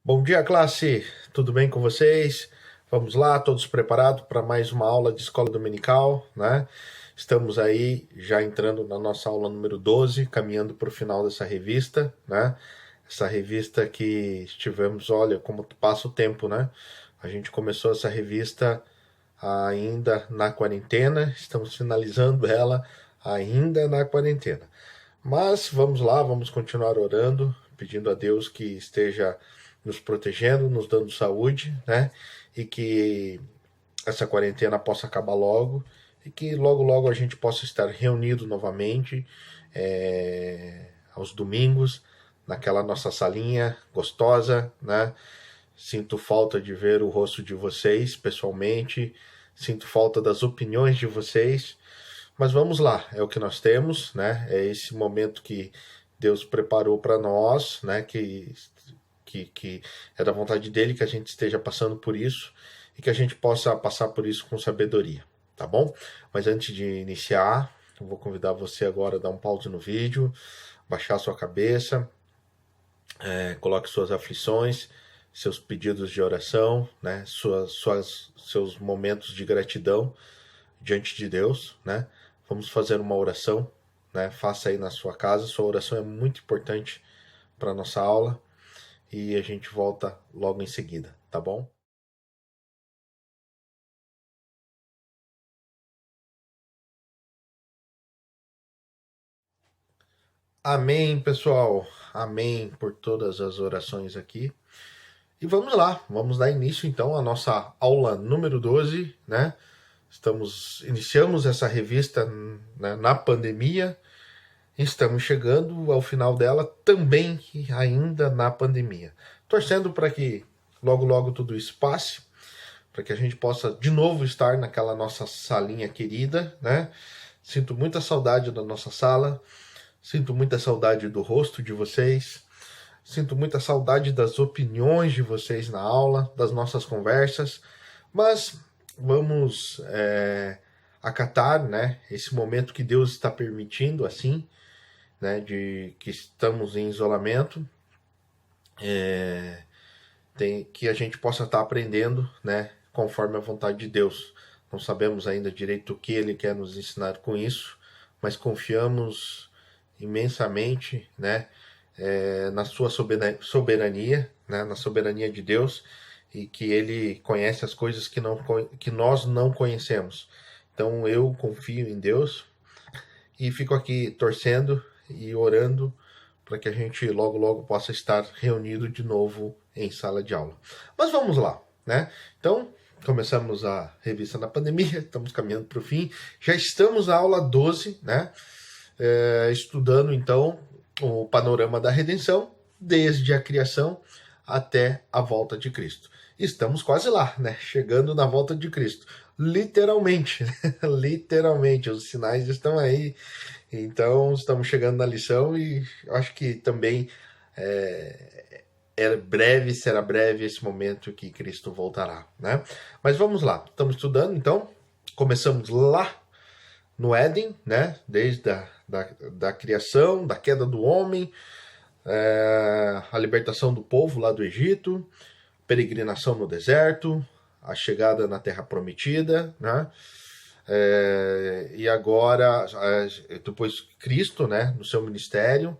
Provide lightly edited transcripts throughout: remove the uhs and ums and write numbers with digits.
Bom dia, classe! Tudo bem com vocês? Vamos lá, todos preparados para mais uma aula de escola dominical, né? Estamos aí já entrando na nossa aula número 12, caminhando para o final dessa revista, né? Essa revista que estivemos, olha como passa o tempo, né? A gente começou essa revista ainda na quarentena, estamos finalizando ela ainda na quarentena. Mas vamos lá, vamos continuar orando, pedindo a Deus que esteja nos protegendo, nos dando saúde, né? E que essa quarentena possa acabar logo e que logo, logo a gente possa estar reunido novamente aos domingos, naquela nossa salinha gostosa, né? Sinto falta de ver o rosto de vocês pessoalmente, sinto falta das opiniões de vocês, mas vamos lá, é o que nós temos, né? É esse momento que Deus preparou para nós, né? Que é da vontade dele que a gente esteja passando por isso e que a gente possa passar por isso com sabedoria, tá bom? Mas antes de iniciar, eu vou convidar você agora a dar um pause no vídeo, baixar sua cabeça, coloque suas aflições, seus pedidos de oração, né? Seus momentos de gratidão diante de Deus, né? Vamos fazer uma oração, né? Faça aí na sua casa, sua oração é muito importante para a nossa aula e a gente volta logo em seguida, tá bom? Amém, pessoal. Amém por todas as orações aqui. E vamos lá, vamos dar início então à nossa aula número 12, né? Iniciamos essa revista, né, na pandemia. Estamos chegando ao final dela também ainda na pandemia. Torcendo para que logo, logo tudo isso passe, para que a gente possa de novo estar naquela nossa salinha querida, né? Sinto muita saudade da nossa sala, sinto muita saudade do rosto de vocês, sinto muita saudade das opiniões de vocês na aula, das nossas conversas, mas vamos acatar, né, esse momento que Deus está permitindo assim, né, de que estamos em isolamento, que a gente possa estar aprendendo, né, conforme a vontade de Deus. Não sabemos ainda direito o que Ele quer nos ensinar com isso, mas confiamos imensamente, né, na sua soberania, né, na soberania de Deus, e que Ele conhece as coisas que nós não conhecemos. Então eu confio em Deus e fico aqui torcendo e orando para que a gente logo, logo possa estar reunido de novo em sala de aula. Mas vamos lá, né? Então, começamos a revista na pandemia, estamos caminhando para o fim, já estamos na aula 12, né? Estudando, então, o panorama da redenção, desde a criação até a volta de Cristo. Estamos quase lá, né? Chegando na volta de Cristo. Literalmente, literalmente, os sinais estão aí. Então, estamos chegando na lição e acho que também será breve esse momento que Cristo voltará, né? Mas vamos lá, estamos estudando, então, começamos lá no Éden, né? Desde da criação, da queda do homem, a libertação do povo lá do Egito, peregrinação no deserto, a chegada na Terra Prometida, né? E agora, depois Cristo, né, no seu ministério,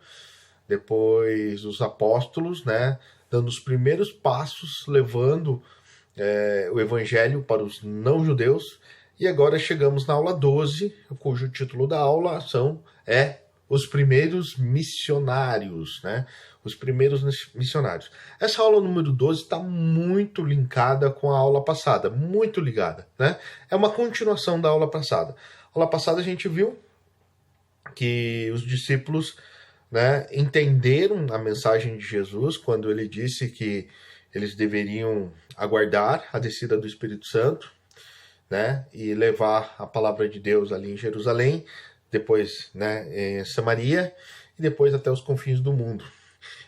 depois os apóstolos, né, dando os primeiros passos, levando o evangelho para os não-judeus, e agora chegamos na aula 12, cujo título da aula é os primeiros missionários, né? Os primeiros missionários. Essa aula número 12 está muito linkada com a aula passada, muito ligada, né? É uma continuação da aula passada. A aula passada a gente viu que os discípulos, né, entenderam a mensagem de Jesus quando ele disse que eles deveriam aguardar a descida do Espírito Santo, né, e levar a palavra de Deus ali em Jerusalém, depois, né, em Samaria e depois até os confins do mundo.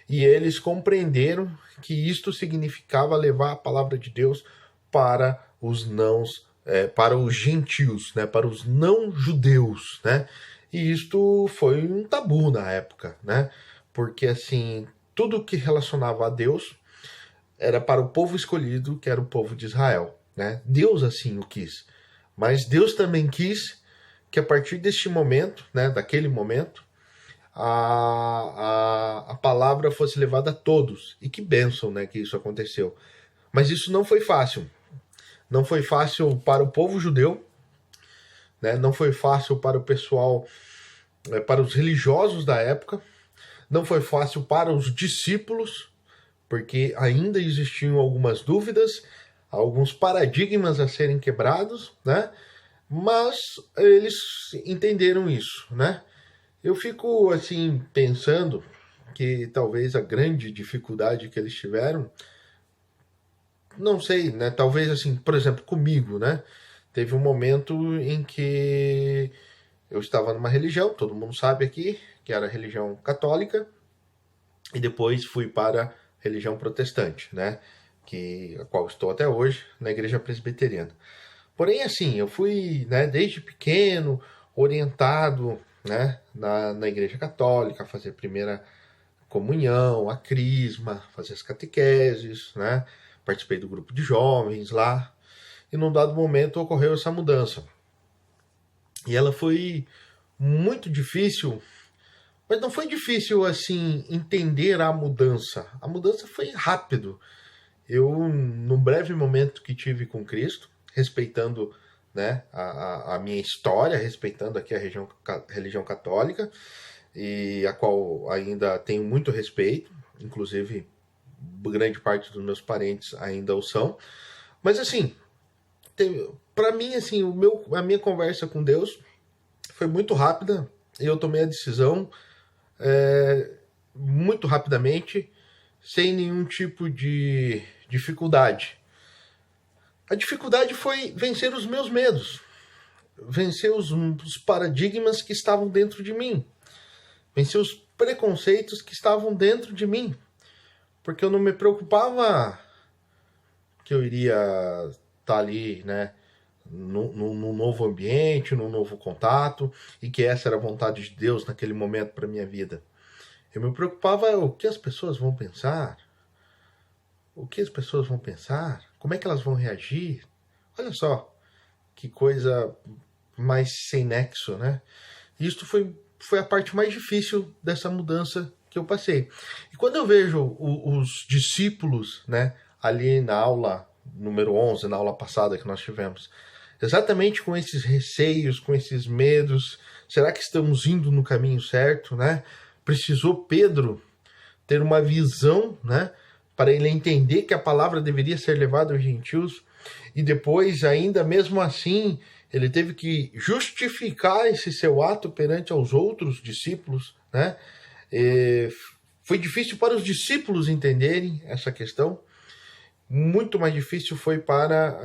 E eles compreenderam que isto significava levar a palavra de Deus para os para os gentios, né, para os não judeus, né? E isto foi um tabu na época, né? Porque assim, tudo que relacionava a Deus era para o povo escolhido, que era o povo de Israel, né? Deus assim o quis. Mas Deus também quis que a partir deste momento, né, daquele momento, a palavra fosse levada a todos. E que bênção, né, que isso aconteceu. Mas isso não foi fácil. Não foi fácil para o povo judeu, né? Não foi fácil para o pessoal, para os religiosos da época, não foi fácil para os discípulos, porque ainda existiam algumas dúvidas, alguns paradigmas a serem quebrados, né? Mas eles entenderam isso, né? Eu fico assim pensando que talvez a grande dificuldade que eles tiveram, não sei, né? Talvez assim, por exemplo, comigo, né? Teve um momento em que eu estava numa religião, todo mundo sabe aqui, que era a religião católica, e depois fui para a religião protestante, né? A qual estou até hoje, na igreja presbiteriana. Porém, assim, eu fui, né, desde pequeno, orientado, né, na igreja católica, a fazer a primeira comunhão, a crisma, fazer as catequeses, né? Participei do grupo de jovens lá. E num dado momento ocorreu essa mudança. E ela foi muito difícil, mas não foi difícil assim entender a mudança. A mudança foi rápido. Eu, no breve momento que tive com Cristo, respeitando, né, a minha história, respeitando aqui a religião católica, e a qual ainda tenho muito respeito, inclusive grande parte dos meus parentes ainda o são. Mas assim, para mim, assim, a minha conversa com Deus foi muito rápida e eu tomei a decisão muito rapidamente, sem nenhum tipo de dificuldade. A dificuldade foi vencer os meus medos, vencer os paradigmas que estavam dentro de mim, vencer os preconceitos que estavam dentro de mim, porque eu não me preocupava que eu iria estar ali, né, num novo ambiente, num novo contato, e que essa era a vontade de Deus naquele momento para minha vida. Eu me preocupava o que as pessoas vão pensar, o que as pessoas vão pensar, como é que elas vão reagir. Olha só, que coisa mais sem nexo, né? Isso foi a parte mais difícil dessa mudança que eu passei. E quando eu vejo os discípulos, né, ali na aula número 11, na aula passada que nós tivemos, exatamente com esses receios, com esses medos, será que estamos indo no caminho certo, né? Precisou Pedro ter uma visão, né, para ele entender que a palavra deveria ser levada aos gentios, e depois, ainda mesmo assim, ele teve que justificar esse seu ato perante aos outros discípulos, né? Foi difícil para os discípulos entenderem essa questão. Muito mais difícil foi para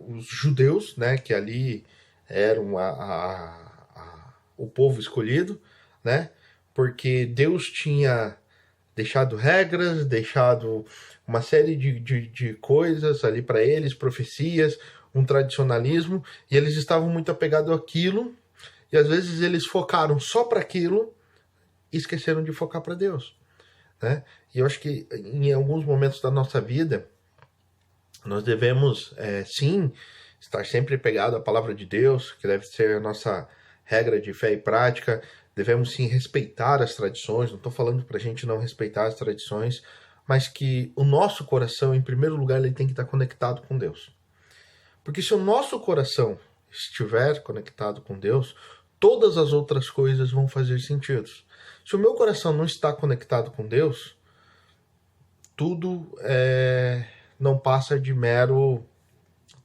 os judeus, né, que ali eram o povo escolhido, né? Porque Deus tinha deixado regras, deixado uma série de coisas ali para eles, profecias, um tradicionalismo, e eles estavam muito apegados àquilo, e às vezes eles focaram só para aquilo e esqueceram de focar para Deus, né? E eu acho que em alguns momentos da nossa vida, nós devemos, sim, estar sempre pegado à palavra de Deus, que deve ser a nossa regra de fé e prática. Devemos sim respeitar as tradições, não estou falando para a gente não respeitar as tradições, mas que o nosso coração, em primeiro lugar, ele tem que estar conectado com Deus. Porque se o nosso coração estiver conectado com Deus, todas as outras coisas vão fazer sentido. Se o meu coração não está conectado com Deus, tudo não passa de mero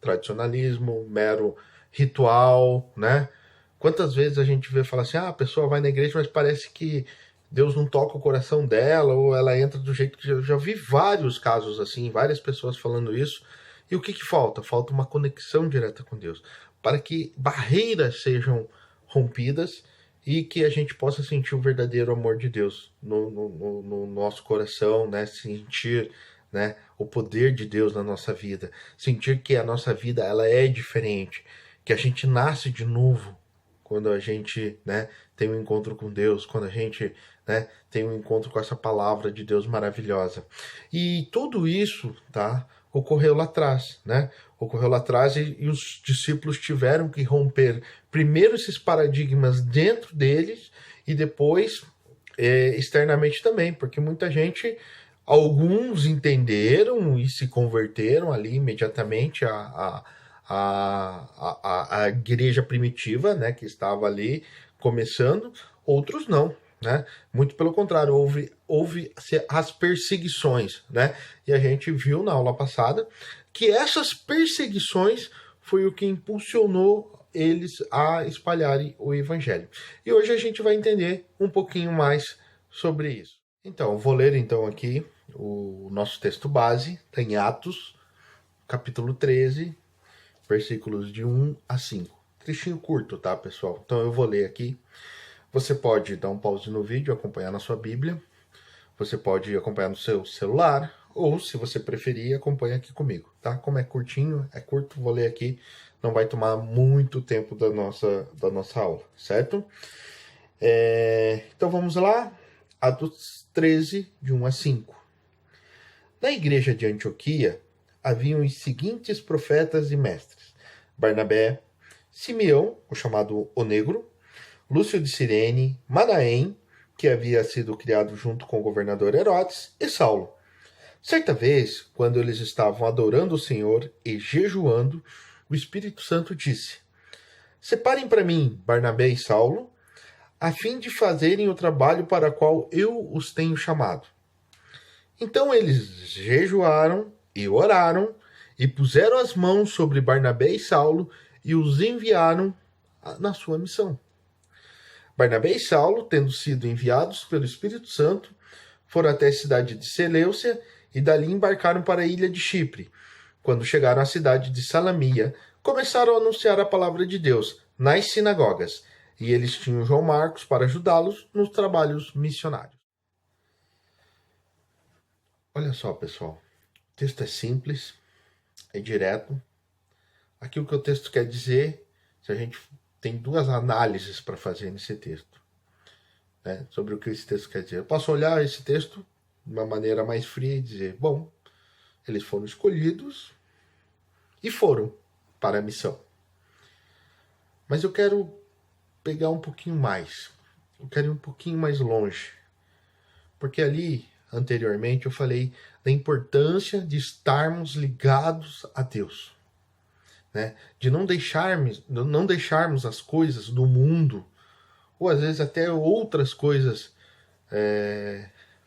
tradicionalismo, mero ritual, né? Quantas vezes a gente vê falar assim, a pessoa vai na igreja, mas parece que Deus não toca o coração dela, ou ela entra do jeito que... Eu já vi vários casos assim, várias pessoas falando isso. E o que falta? Falta uma conexão direta com Deus, para que barreiras sejam rompidas e que a gente possa sentir o verdadeiro amor de Deus no nosso coração, né? Sentir, né, o poder de Deus na nossa vida, sentir que a nossa vida ela é diferente, que a gente nasce de novo quando a gente, né, tem um encontro com Deus, quando a gente, né, tem um encontro com essa palavra de Deus maravilhosa. E tudo isso, tá, ocorreu lá atrás, né? Ocorreu lá atrás e os discípulos tiveram que romper primeiro esses paradigmas dentro deles e depois externamente também, porque muita gente, alguns entenderam e se converteram ali imediatamente a igreja primitiva, né, que estava ali começando, outros não. Né? Muito pelo contrário, houve as perseguições, né? E a gente viu na aula passada que essas perseguições foi o que impulsionou eles a espalharem o evangelho. E hoje a gente vai entender um pouquinho mais sobre isso. Então, vou ler então aqui o nosso texto base, está em Atos, capítulo 13, versículos de 1 a 5. Trechinho curto, tá, pessoal? Então eu vou ler aqui. Você pode dar um pause no vídeo, acompanhar na sua Bíblia. Você pode acompanhar no seu celular. Ou, se você preferir, acompanha aqui comigo, tá? Como é curtinho, é curto, vou ler aqui. Não vai tomar muito tempo da nossa aula, certo? Então vamos lá. Atos 13, de 1 a 5. Na igreja de Antioquia, haviam os seguintes profetas e mestres: Barnabé, Simeão, o chamado O Negro, Lúcio de Cirene, Manaém, que havia sido criado junto com o governador Herodes, e Saulo. Certa vez, quando eles estavam adorando o Senhor e jejuando, o Espírito Santo disse: Separem para mim Barnabé e Saulo, a fim de fazerem o trabalho para o qual eu os tenho chamado. Então eles jejuaram e oraram, e puseram as mãos sobre Barnabé e Saulo e os enviaram na sua missão. Barnabé e Saulo, tendo sido enviados pelo Espírito Santo, foram até a cidade de Seleucia e dali embarcaram para a ilha de Chipre. Quando chegaram à cidade de Salamia, começaram a anunciar a palavra de Deus nas sinagogas, e eles tinham João Marcos para ajudá-los nos trabalhos missionários. Olha só, pessoal, o texto é simples, é direto. Aqui o que o texto quer dizer, se a gente tem duas análises para fazer nesse texto, né, sobre o que esse texto quer dizer. Eu posso olhar esse texto de uma maneira mais fria e dizer, bom, eles foram escolhidos e foram para a missão. Mas eu quero pegar um pouquinho mais. Eu quero ir um pouquinho mais longe. Porque ali, anteriormente, eu falei da importância de estarmos ligados a Deus. Né? De não deixarmos as coisas do mundo, ou às vezes até outras coisas,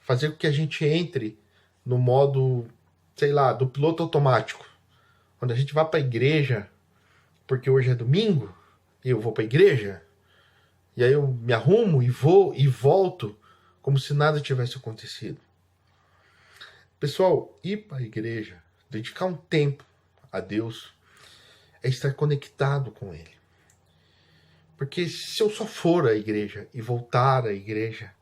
fazer com que a gente entre no modo, sei lá, do piloto automático. Quando a gente vai para a igreja, porque hoje é domingo, e eu vou para a igreja, e aí eu me arrumo e vou e volto como se nada tivesse acontecido. Pessoal, ir para a igreja, dedicar um tempo a Deus, é estar conectado com Ele. Porque se eu só for à igreja e voltar à igreja,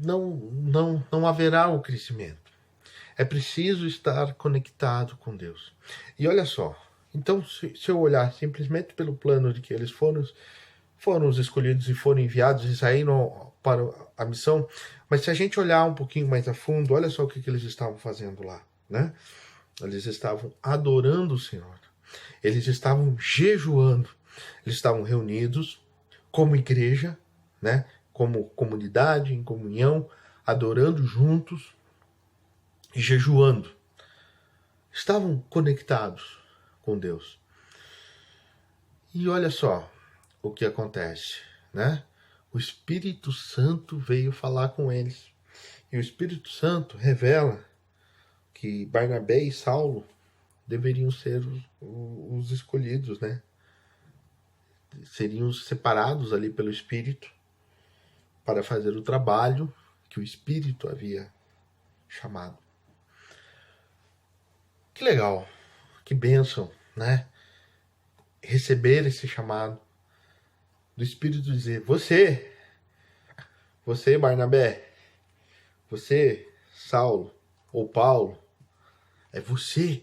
não haverá o crescimento. É preciso estar conectado com Deus. E olha só, então se eu olhar simplesmente pelo plano de que eles foram os escolhidos e foram enviados e saíram para a missão, mas se a gente olhar um pouquinho mais a fundo, olha só o que eles estavam fazendo lá, né? Eles estavam adorando o Senhor. Eles estavam jejuando. Eles estavam reunidos como igreja, né? Como comunidade, em comunhão, adorando juntos e jejuando. Estavam conectados com Deus. E olha só o que acontece, né? O Espírito Santo veio falar com eles. E o Espírito Santo revela que Barnabé e Saulo deveriam ser os escolhidos, né? Seriam separados ali pelo Espírito para fazer o trabalho que o Espírito havia chamado. Que legal, que bênção, né? Receber esse chamado do Espírito dizer, você Barnabé, você Saulo ou Paulo, é você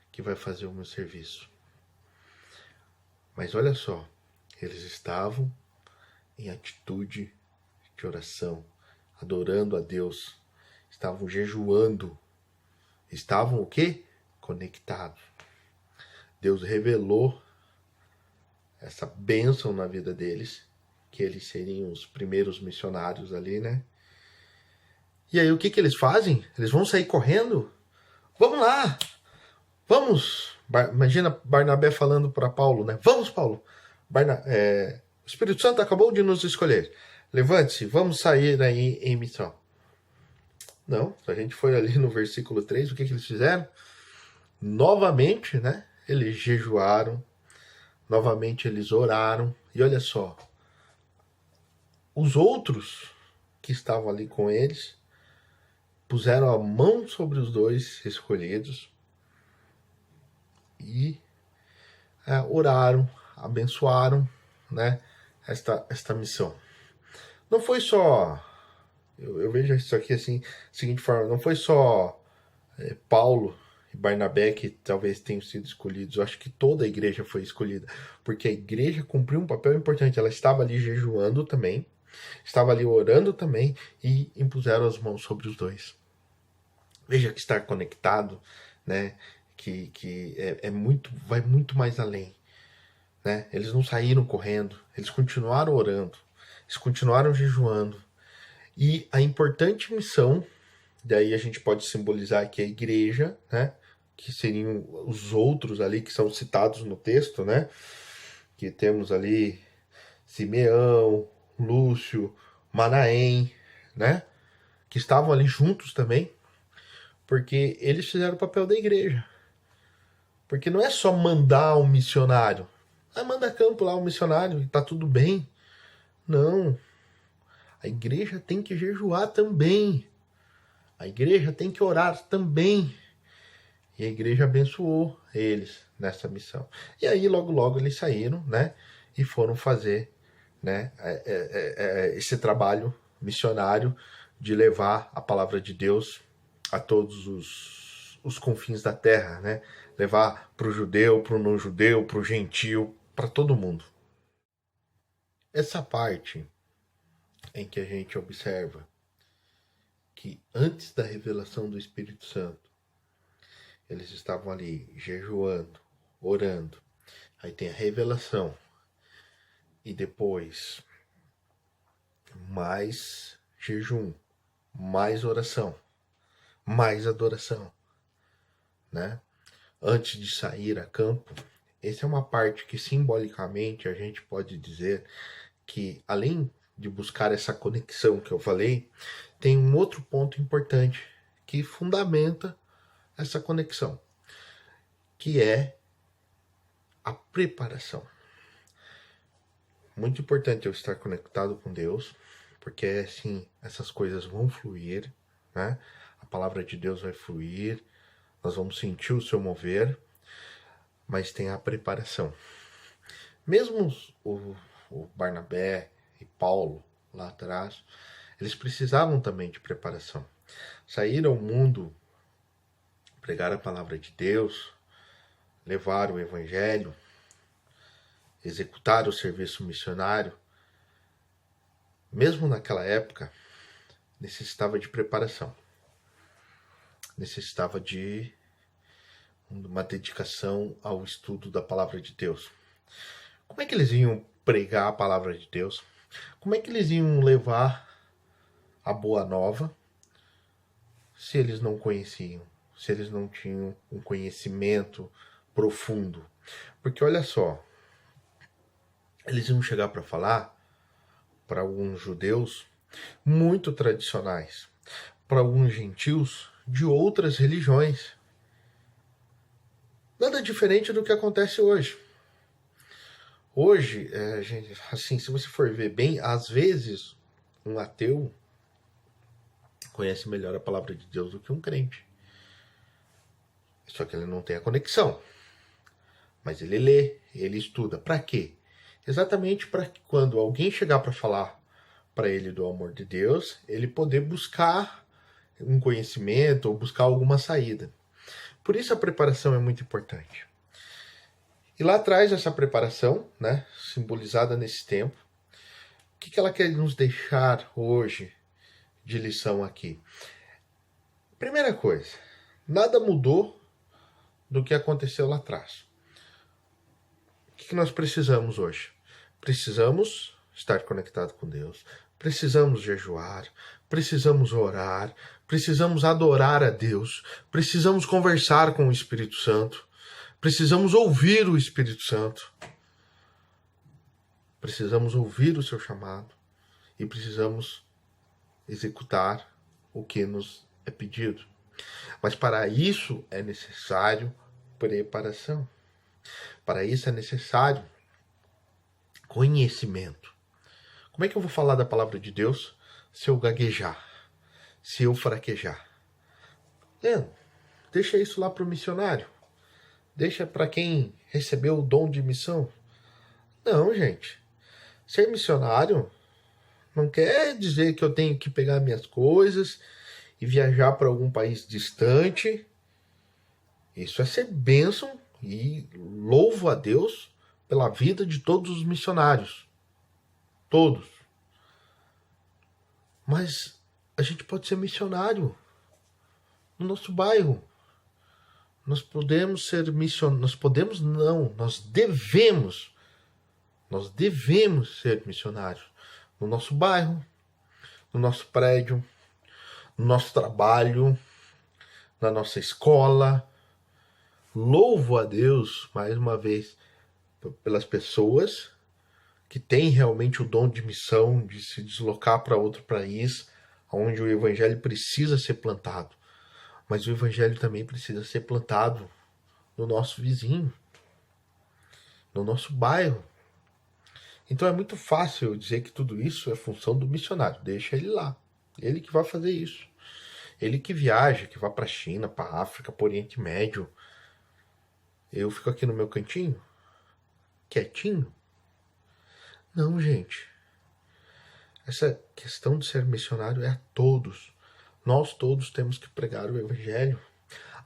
que vai fazer o meu serviço. Mas olha só, eles estavam em atitude de oração, adorando a Deus, estavam jejuando, estavam o quê? Conectados. Deus revelou essa bênção na vida deles, que eles seriam os primeiros missionários ali, né? E aí o que eles fazem? Eles vão sair correndo? Vamos lá! Vamos! Imagina Barnabé falando para Paulo, né? Vamos, Paulo! O Espírito Santo acabou de nos escolher. Levante-se, vamos sair aí em missão. Não, a gente foi ali no versículo 3, o que eles fizeram? Novamente, né? Eles jejuaram, novamente eles oraram, e olha só, os outros que estavam ali com eles puseram a mão sobre os dois escolhidos e oraram, abençoaram, né, esta missão. Não foi só, eu vejo isso aqui assim, da seguinte forma, não foi só Paulo e Barnabé que talvez tenham sido escolhidos. Eu acho que toda a igreja foi escolhida, porque a igreja cumpriu um papel importante. Ela estava ali jejuando também, estava ali orando também e impuseram as mãos sobre os dois. Veja que estar conectado, né, que vai muito mais além, né? Eles não saíram correndo, eles continuaram orando, eles continuaram jejuando. E a importante missão, daí a gente pode simbolizar aqui a igreja, né? Que seriam os outros ali que são citados no texto, né? Que temos ali Simeão, Lúcio, Manaém, né? Que estavam ali juntos também, porque eles fizeram o papel da igreja. Porque não é só mandar um missionário. Manda a campo lá um missionário e tá tudo bem. Não. A igreja tem que jejuar também. A igreja tem que orar também. E a igreja abençoou eles nessa missão. E aí, logo eles saíram, né? E foram fazer, né, esse trabalho missionário de levar a palavra de Deus a todos os confins da terra, né? Levar para o judeu, para o não judeu, para o gentil, para todo mundo. Essa parte em que a gente observa que antes da revelação do Espírito Santo, eles estavam ali jejuando, orando. Aí tem a revelação. E depois, mais jejum, mais oração, mais adoração, né? Antes de sair a campo. Essa é uma parte que simbolicamente a gente pode dizer que, além de buscar essa conexão que eu falei, tem um outro ponto importante que fundamenta essa conexão, que é a preparação. Muito importante eu estar conectado com Deus, porque assim essas coisas vão fluir, né? A palavra de Deus vai fluir, nós vamos sentir o seu mover, mas tem a preparação. Mesmo o Barnabé e Paulo lá atrás, eles precisavam também de preparação. Sair ao mundo, pregar a palavra de Deus, levar o evangelho, executar o serviço missionário, mesmo naquela época, necessitava de preparação. Necessitava de uma dedicação ao estudo da palavra de Deus. Como é que eles iam pregar a palavra de Deus? Como é que eles iam levar a boa nova se eles não conheciam, se eles não tinham um conhecimento profundo? Porque olha só, eles iam chegar para falar para alguns judeus muito tradicionais, para alguns gentios de outras religiões. Nada diferente do que acontece hoje. Hoje, gente, assim, se você for ver bem, às vezes um ateu conhece melhor a palavra de Deus do que um crente. Só que ele não tem a conexão. Mas ele lê, ele estuda. Para quê? Exatamente para que quando alguém chegar para falar para ele do amor de Deus, ele poder buscar um conhecimento ou buscar alguma saída. Por isso a preparação é muito importante. E lá atrás essa preparação, né, simbolizada nesse tempo, que ela quer nos deixar hoje de lição aqui? Primeira coisa, nada mudou do que aconteceu lá atrás. O que nós precisamos hoje? Precisamos estar conectado com Deus, precisamos jejuar, precisamos orar, precisamos adorar a Deus, precisamos conversar com o Espírito Santo, precisamos ouvir o Espírito Santo, precisamos ouvir o seu chamado e precisamos executar o que nos é pedido. Mas para isso é necessário preparação. Para isso é necessário conhecimento. Como é que eu vou falar da palavra de Deus se eu gaguejar? Se eu fraquejar? Deixa isso lá para o missionário. Deixa para quem recebeu o dom de missão. Não, gente. Ser missionário não quer dizer que eu tenho que pegar minhas coisas e viajar para algum país distante. Isso é ser bênção e louvo a Deus pela vida de todos os missionários. Todos. Mas a gente pode ser missionário no nosso bairro. Nós podemos ser missionários. Nós podemos não, nós devemos. Nós devemos ser missionários no nosso bairro, no nosso prédio, no nosso trabalho, na nossa escola. Louvo a Deus, mais uma vez, pelas pessoas que têm realmente o dom de missão, de se deslocar para outro país, onde o evangelho precisa ser plantado. Mas o evangelho também precisa ser plantado no nosso vizinho, no nosso bairro. Então é muito fácil eu dizer que tudo isso é função do missionário. Deixa ele lá. Ele que vai fazer isso. Ele que viaja, que vai para a China, para a África, para o Oriente Médio. Eu fico aqui no meu cantinho, quietinho. Não, gente. Essa questão de ser missionário é a todos. Nós todos temos que pregar o evangelho.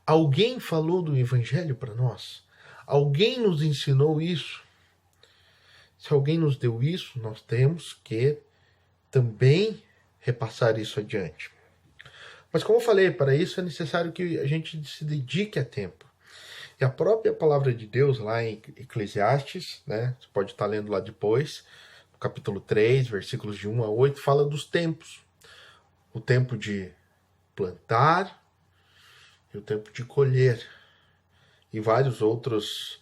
Alguém falou do evangelho para nós? Alguém nos ensinou isso? Se alguém nos deu isso, nós temos que também repassar isso adiante. Mas como eu falei, para isso é necessário que a gente se dedique a tempo. E a própria palavra de Deus, lá em Eclesiastes, né, você pode estar lendo lá depois, no capítulo 3, versículos de 1 a 8, fala dos tempos. O tempo de plantar e o tempo de colher. E várias outras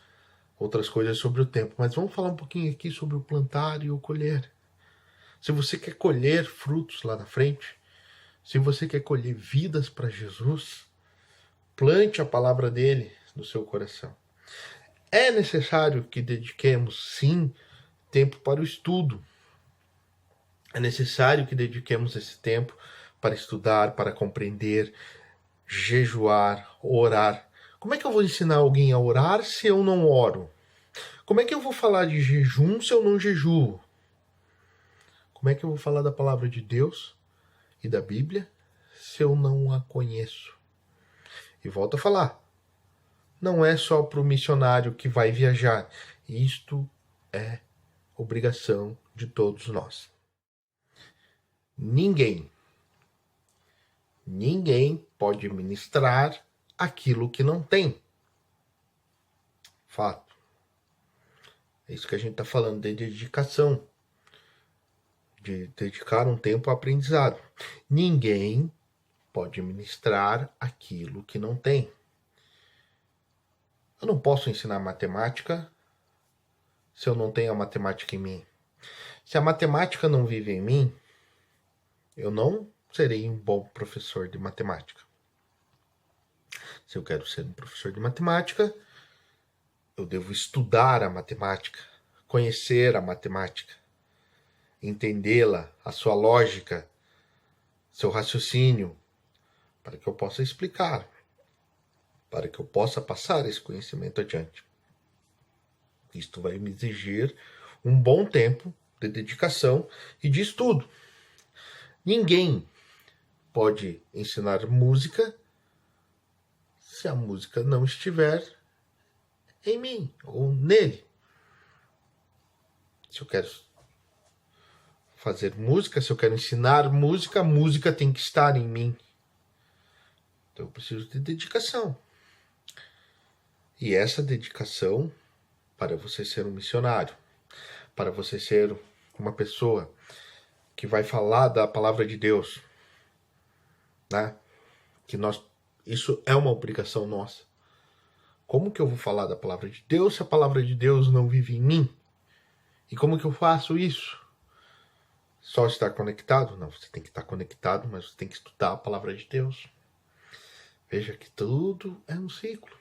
coisas sobre o tempo. Mas vamos falar um pouquinho aqui sobre o plantar e o colher. Se você quer colher frutos lá na frente, se você quer colher vidas para Jesus, plante a palavra dele no seu coração. É necessário que dediquemos, sim, tempo para o estudo. É necessário que dediquemos esse tempo para estudar, para compreender, jejuar, orar. Como é que eu vou ensinar alguém a orar se eu não oro? Como é que eu vou falar de jejum se eu não jejuo? Como é que eu vou falar da palavra de Deus e da Bíblia se eu não a conheço? E volto a falar, não é só para o missionário que vai viajar. Isto é obrigação de todos nós. Ninguém pode ministrar aquilo que não tem. Fato. É isso que a gente está falando de dedicação. De dedicar um tempo ao aprendizado. Ninguém pode ministrar aquilo que não tem. Eu não posso ensinar matemática se eu não tenho a matemática em mim. Se a matemática não vive em mim, eu não serei um bom professor de matemática. Se eu quero ser um professor de matemática, eu devo estudar a matemática, conhecer a matemática, entendê-la, a sua lógica, seu raciocínio, para que eu possa explicar, para que eu possa passar esse conhecimento adiante. Isto vai me exigir um bom tempo de dedicação e de estudo. Ninguém pode ensinar música se a música não estiver em mim ou nele. Se eu quero fazer música, se eu quero ensinar música, a música tem que estar em mim. Então eu preciso de dedicação. E essa dedicação, para você ser um missionário, para você ser uma pessoa que vai falar da palavra de Deus, né? Isso é uma obrigação nossa. Como que eu vou falar da palavra de Deus se a palavra de Deus não vive em mim? E como que eu faço isso? Só estar conectado? Não, você tem que estar conectado, mas você tem que estudar a palavra de Deus. Veja que tudo é um ciclo.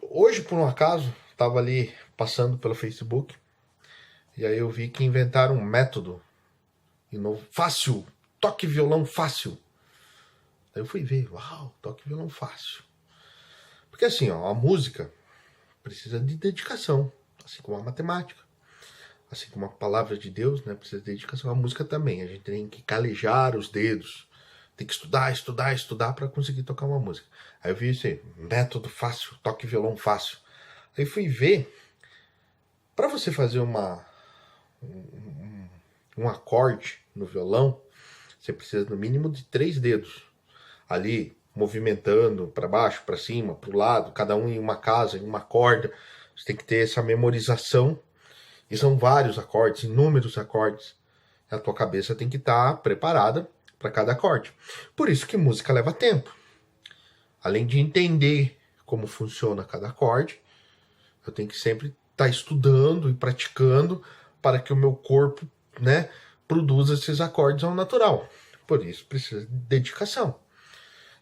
Hoje, por um acaso, estava ali passando pelo Facebook e aí eu vi que inventaram um método novo, fácil, toque violão fácil. Aí eu fui ver, uau, toque violão fácil. Porque assim, ó, a música precisa de dedicação, assim como a matemática, assim como a palavra de Deus, né, precisa de dedicação. A música também, a gente tem que calejar os dedos, tem que estudar para conseguir tocar uma música. Aí eu vi esse método fácil, toque violão fácil. Aí fui ver, para você fazer um acorde no violão, você precisa no mínimo de 3 dedos. Ali, movimentando para baixo, para cima, para o lado, cada um em uma casa, em uma corda. Você tem que ter essa memorização. E são vários acordes, inúmeros acordes. A tua cabeça tem que estar preparada para cada acorde. Por isso que música leva tempo. Além de entender como funciona cada acorde, eu tenho que sempre estar estudando e praticando para que o meu corpo, né, produza esses acordes ao natural. Por isso precisa de dedicação.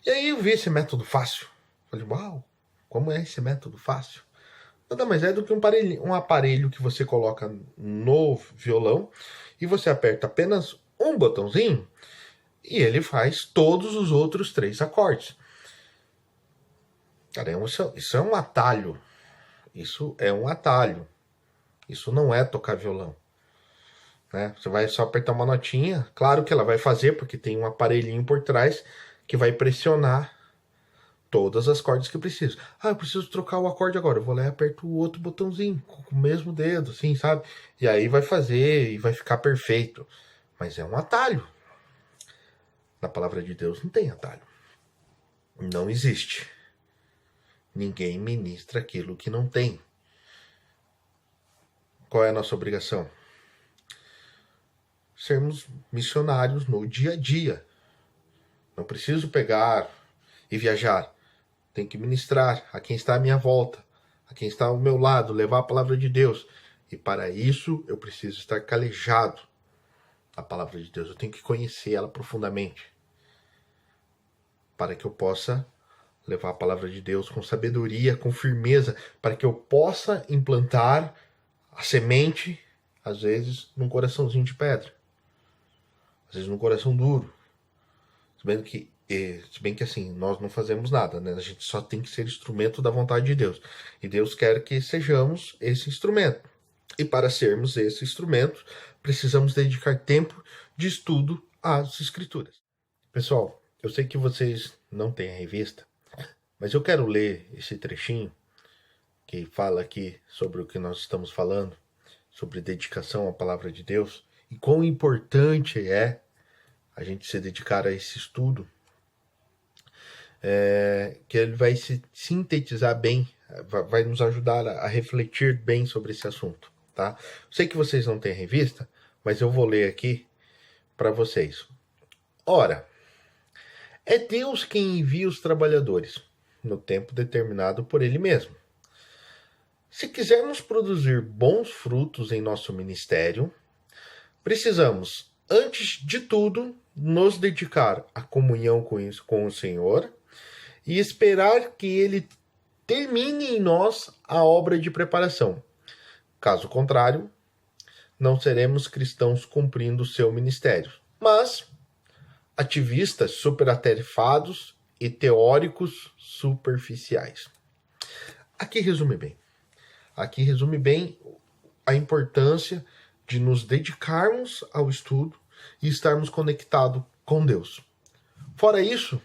E aí eu vi esse método fácil. Falei, uau, como é esse método fácil? Nada mais é do que um aparelho que você coloca no violão e você aperta apenas um botãozinho e ele faz todos os outros 3 acordes. Cara, isso é um atalho. Isso é um atalho. Isso não é tocar violão. Né? Você vai só apertar uma notinha. Claro que ela vai fazer, porque tem um aparelhinho por trás que vai pressionar todas as cordas que eu preciso. Ah, eu preciso trocar o acorde agora. Eu vou lá e aperto o outro botãozinho com o mesmo dedo, assim, sabe? E aí vai fazer e vai ficar perfeito. Mas é um atalho. Na palavra de Deus não tem atalho. Não existe. Ninguém ministra aquilo que não tem. Qual é a nossa obrigação? Sermos missionários no dia a dia. Não preciso pegar e viajar. Tenho que ministrar a quem está à minha volta, a quem está ao meu lado, levar a palavra de Deus. E para isso eu preciso estar calejado na palavra de Deus. Eu tenho que conhecer ela profundamente, para que eu possa levar a palavra de Deus com sabedoria, com firmeza, para que eu possa implantar a semente, às vezes, num coraçãozinho de pedra, às vezes num coração duro. Se bem que assim, nós não fazemos nada, né? A gente só tem que ser instrumento da vontade de Deus. E Deus quer que sejamos esse instrumento. E para sermos esse instrumento, precisamos dedicar tempo de estudo às Escrituras. Pessoal, eu sei que vocês não têm a revista, mas eu quero ler esse trechinho que fala aqui sobre o que nós estamos falando, sobre dedicação à palavra de Deus, e quão importante é a gente se dedicar a esse estudo, que ele vai se sintetizar bem, vai nos ajudar a refletir bem sobre esse assunto, tá? Sei que vocês não têm a revista, mas eu vou ler aqui para vocês. Ora, é Deus quem envia os trabalhadores, no tempo determinado por Ele mesmo. Se quisermos produzir bons frutos em nosso ministério, precisamos, antes de tudo, nos dedicar à comunhão com o Senhor e esperar que Ele termine em nós a obra de preparação. Caso contrário, não seremos cristãos cumprindo o seu ministério, mas ativistas superatarefados e teóricos superficiais. Aqui resume bem a importância de nos dedicarmos ao estudo e estarmos conectados com Deus. Fora isso,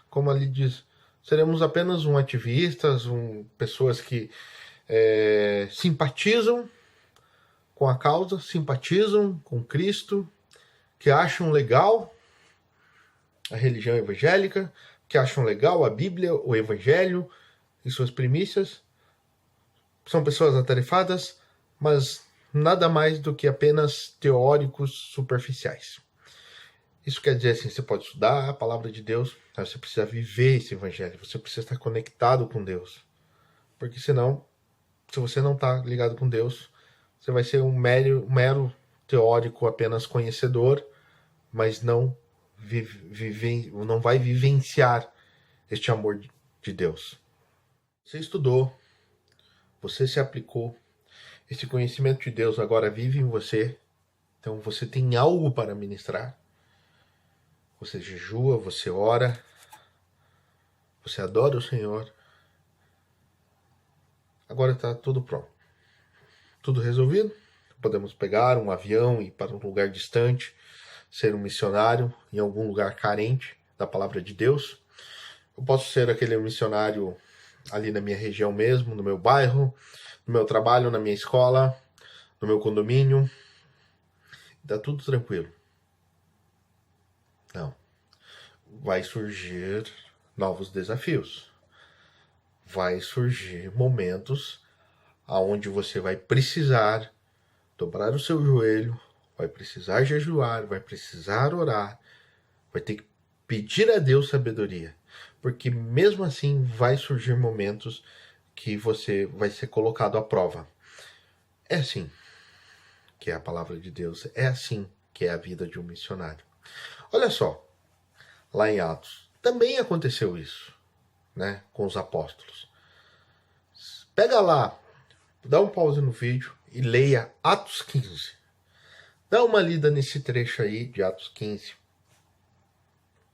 como ali diz, seremos apenas ativistas, pessoas que simpatizam, com a causa, simpatizam com Cristo, que acham legal a religião evangélica, que acham legal a Bíblia, o Evangelho e suas primícias. São pessoas atarefadas, mas nada mais do que apenas teóricos superficiais. Isso quer dizer assim, você pode estudar a palavra de Deus, mas você precisa viver esse Evangelho, você precisa estar conectado com Deus. Porque senão, se você não está ligado com Deus, você vai ser um mero teórico, apenas conhecedor, mas não vai vivenciar este amor de Deus. Você estudou, você se aplicou, esse conhecimento de Deus agora vive em você, então você tem algo para ministrar. Você jejua, você ora, você adora o Senhor. Agora está tudo pronto. Tudo resolvido. Podemos pegar um avião e ir para um lugar distante, ser um missionário em algum lugar carente da palavra de Deus. Eu posso ser aquele missionário ali na minha região mesmo, no meu bairro, no meu trabalho, na minha escola, no meu condomínio. Está tudo tranquilo. Não. Vai surgir novos desafios. Vai surgir momentos aonde você vai precisar dobrar o seu joelho, vai precisar jejuar, vai precisar orar, vai ter que pedir a Deus sabedoria, porque mesmo assim vai surgir momentos que você vai ser colocado à prova. É assim que é a palavra de Deus, é assim que é a vida de um missionário. Olha só, lá em Atos também aconteceu isso, né, com os apóstolos. Pega lá, dá um pause no vídeo e leia Atos 15. Dá uma lida nesse trecho aí de Atos 15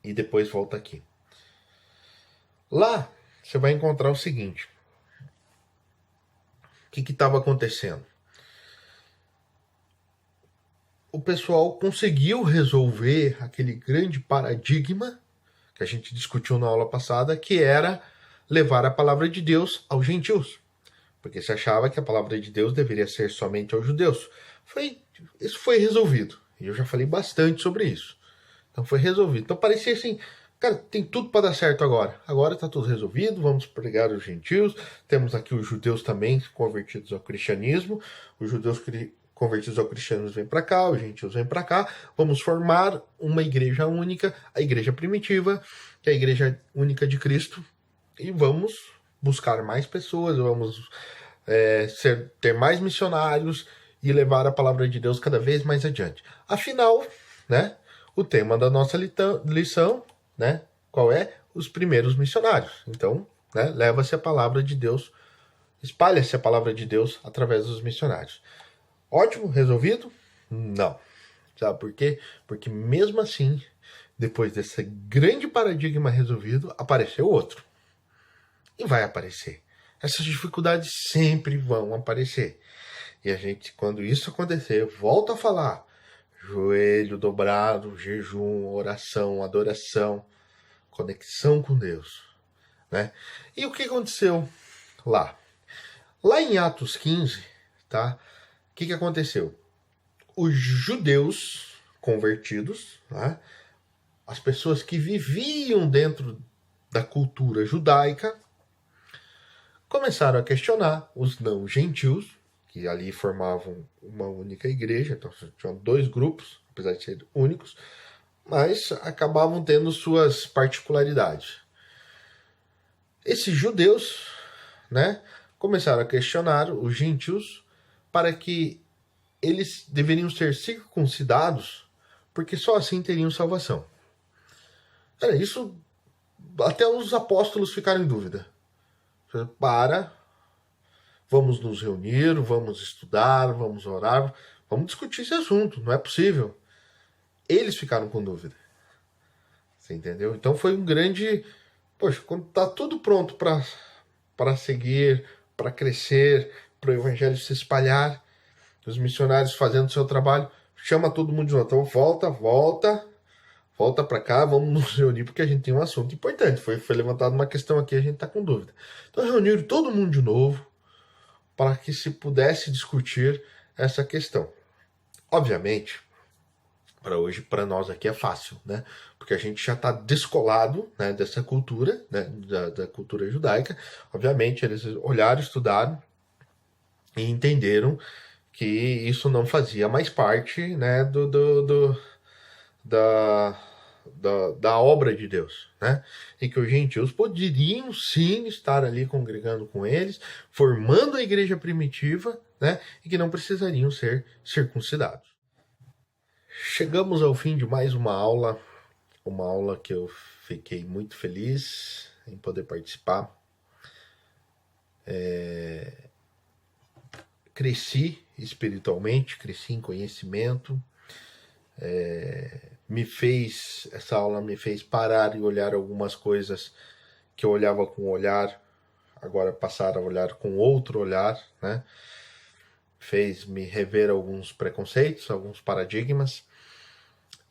e depois volta aqui. Lá você vai encontrar o seguinte. O que estava acontecendo? O pessoal conseguiu resolver aquele grande paradigma que a gente discutiu na aula passada, que era levar a palavra de Deus aos gentios. Porque se achava que a palavra de Deus deveria ser somente aos judeus. Isso foi resolvido. E eu já falei bastante sobre isso. Então foi resolvido. Então parecia assim, cara, tem tudo para dar certo agora. Agora está tudo resolvido, vamos pregar os gentios. Temos aqui os judeus também convertidos ao cristianismo. Os judeus convertidos ao cristianismo vêm para cá, os gentios vêm para cá. Vamos formar uma igreja única, a igreja primitiva, que é a igreja única de Cristo. E vamos buscar mais pessoas, vamos ter mais missionários e levar a palavra de Deus cada vez mais adiante. Afinal, né, o tema da nossa lição, né, qual é? Os primeiros missionários. Então, né, leva-se a palavra de Deus, espalha-se a palavra de Deus através dos missionários. Ótimo, resolvido? Não. Sabe por quê? Porque mesmo assim, depois desse grande paradigma resolvido, apareceu outro. E vai aparecer. Essas dificuldades sempre vão aparecer. E a gente, quando isso acontecer, volta a falar. Joelho dobrado, jejum, oração, adoração, conexão com Deus. Né? E o que aconteceu lá? Lá em Atos 15, tá? O que aconteceu? Os judeus convertidos, né? As pessoas que viviam dentro da cultura judaica, começaram a questionar os não gentios, que ali formavam uma única igreja, então tinham dois grupos, apesar de serem únicos, mas acabavam tendo suas particularidades. Esses judeus, né, começaram a questionar os gentios para que eles deveriam ser circuncidados, porque só assim teriam salvação. Isso até os apóstolos ficaram em dúvida. Vamos nos reunir, vamos estudar, vamos orar, vamos discutir esse assunto, não é possível. Eles ficaram com dúvida. Você entendeu? Então foi um grande... Poxa, quando está tudo pronto para seguir, para crescer, para o evangelho se espalhar, os missionários fazendo o seu trabalho, chama todo mundo de novo. Então volta para cá, vamos nos reunir, porque a gente tem um assunto importante. Foi levantada uma questão aqui, a gente está com dúvida. Então reuniram todo mundo de novo, para que se pudesse discutir essa questão. Obviamente, para hoje, para nós aqui é fácil, né? Porque a gente já está descolado, né, dessa cultura, né, da cultura judaica. Obviamente, eles olharam, estudaram e entenderam que isso não fazia mais parte, né, da, da obra de Deus, né? E que os gentios poderiam sim estar ali congregando com eles, formando a igreja primitiva, né? E que não precisariam ser circuncidados. Chegamos ao fim de mais uma aula que eu fiquei muito feliz em poder participar. Cresci espiritualmente, cresci em conhecimento. Essa aula me fez parar e olhar algumas coisas que eu olhava com um olhar, agora passar a olhar com outro olhar, né? Fez me rever alguns preconceitos, alguns paradigmas,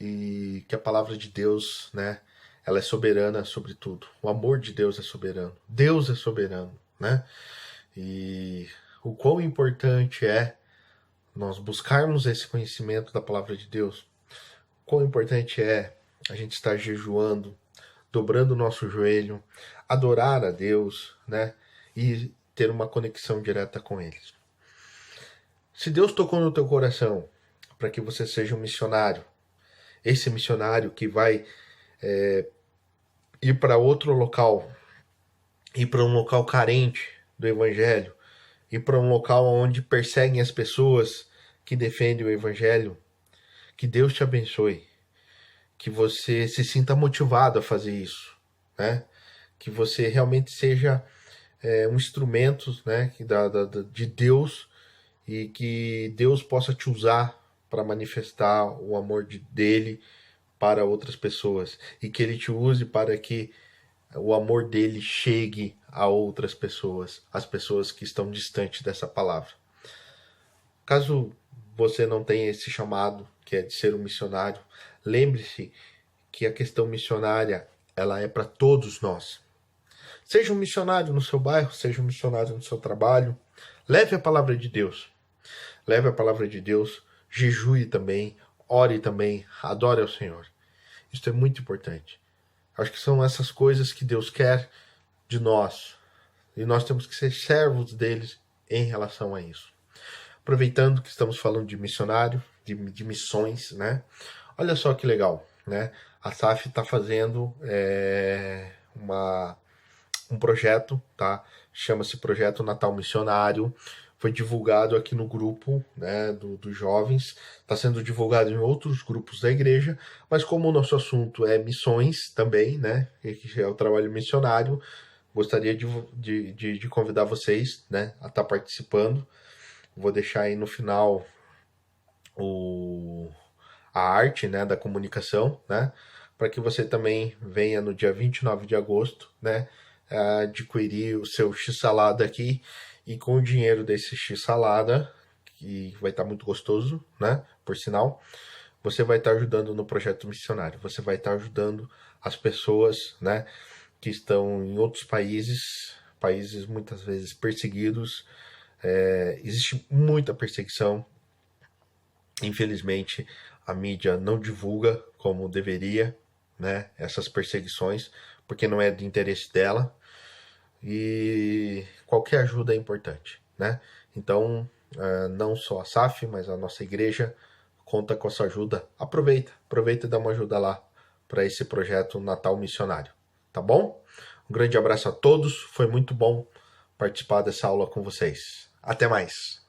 e que a palavra de Deus, né, ela é soberana sobre tudo. O amor de Deus é soberano. Deus é soberano, né? E o quão importante é nós buscarmos esse conhecimento da palavra de Deus. Quão importante é a gente estar jejuando, dobrando o nosso joelho, adorar a Deus, né? E ter uma conexão direta com Ele. Se Deus tocou no teu coração para que você seja um missionário, esse missionário que vai ir para outro local, ir para um local carente do Evangelho, ir para um local onde perseguem as pessoas que defendem o Evangelho, que Deus te abençoe, que você se sinta motivado a fazer isso, né? Que você realmente seja um instrumento, né, de Deus, e que Deus possa te usar para manifestar o amor dele para outras pessoas, e que ele te use para que o amor dele chegue a outras pessoas, as pessoas que estão distantes dessa palavra. Caso você não tenha esse chamado, que é de ser um missionário, lembre-se que a questão missionária, ela é para todos nós. Seja um missionário no seu bairro, seja um missionário no seu trabalho, leve a palavra de Deus. Leve a palavra de Deus, jejue também, ore também, adore ao Senhor. Isso é muito importante. Acho que são essas coisas que Deus quer de nós. E nós temos que ser servos deles em relação a isso. Aproveitando que estamos falando de missionário, de missões, né? Olha só que legal, né? A SAF está fazendo um projeto, tá? Chama-se Projeto Natal Missionário. Foi divulgado aqui no grupo, né, dos jovens, está sendo divulgado em outros grupos da igreja, mas como o nosso assunto é missões também, né, que é o trabalho missionário, gostaria de convidar vocês, né, a estar participando. Vou deixar aí no final a arte, né, da comunicação, né, para que você também venha no dia 29 de agosto, né, adquirir o seu X-salada aqui, e com o dinheiro desse X-salada, que vai estar muito gostoso, né, por sinal, você vai estar ajudando no projeto missionário, você vai estar ajudando as pessoas, né, que estão em outros países muitas vezes perseguidos. Existe muita perseguição, infelizmente a mídia não divulga como deveria, né, essas perseguições, porque não é de interesse dela, e qualquer ajuda é importante, né? Então, não só a SAF, mas a nossa igreja conta com essa ajuda. Aproveita e dá uma ajuda lá para esse projeto Natal Missionário, tá bom? Um grande abraço a todos, foi muito bom participar dessa aula com vocês. Até mais!